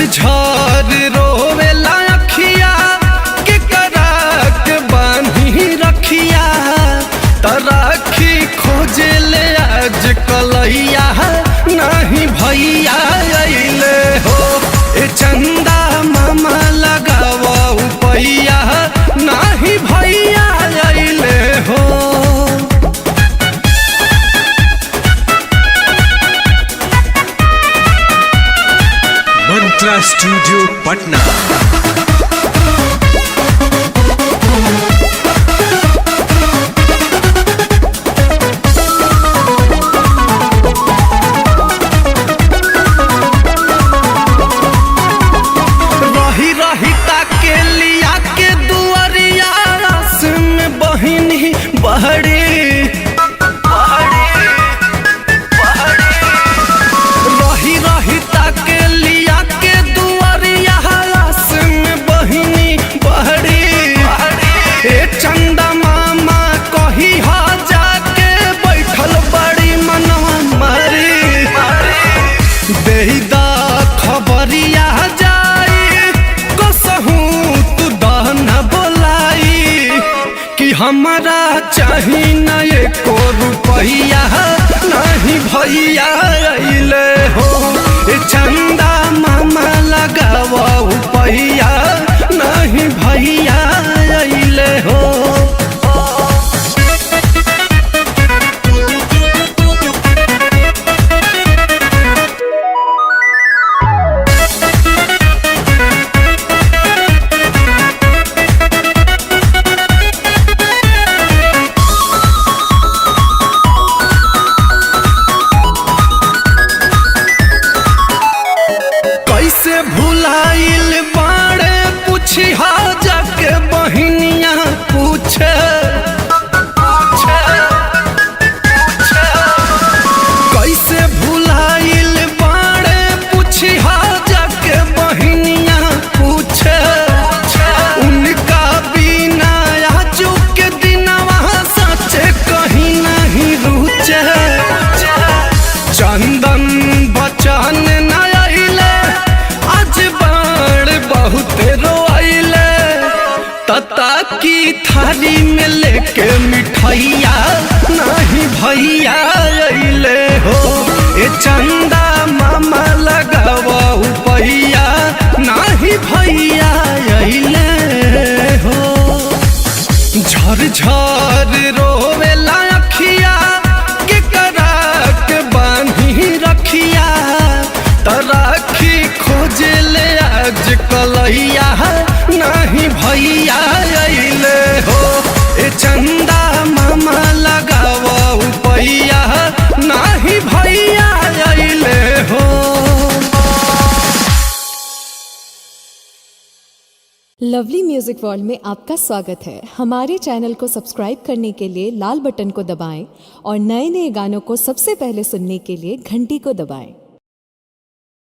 झर रोवेला अखिया के करा के बांधी रखिया तराखी खोजे ले आज कलैया नहीं भैया अइले हो ए चंदा मामा लगावा उपैया नहीं भैया अइले हो। मंत्रा स्टूडियो पटना। रही रही ताके लिया के दुआरिया रस में बहिनी बहरी रही रही ताके लिया के दुआरिया रस में बहिनी बहरी ए चंदा मामा कही हा जाके बैठल बड़ी मनवा मारी देही दा खबरिया जाई कसहूँ तू दहना बोलाई कि हमारा चाही न एको रुपैया नहीं भैया अइले हो ए चंदा मामा लगावा उपैया नहीं भैया अइले हो। कैसे भुलाइल बाड़े पूछी हा जाके बहिनिया पूछे कैसे भुलाइल बाड़े पूछी हा जाके बहिनिया पूछे उनका बिना आजू के दिनवा सचे कहीं नहीं रुचे चंदन बचन न अइले आज बाण बहुत रोइले तता की थाली में लेके मिठाइया नहीं भैया अइले हो ए चंदा मामा लगावा उपैया नहीं भैया अइले हो। झर झर रोवेला अखिया के करा के बांधी रखिया तराखी खोजे ले आज कलैया नहीं भैया अइले हो ए चंदा मामा लगावा उपैया नहीं भैया अइले हो। लवली म्यूजिक वर्ल्ड में आपका स्वागत है। हमारे चैनल को सब्सक्राइब करने के लिए लाल बटन को दबाएं और नए नए गानों को सबसे पहले सुनने के लिए घंटी को दबाएं।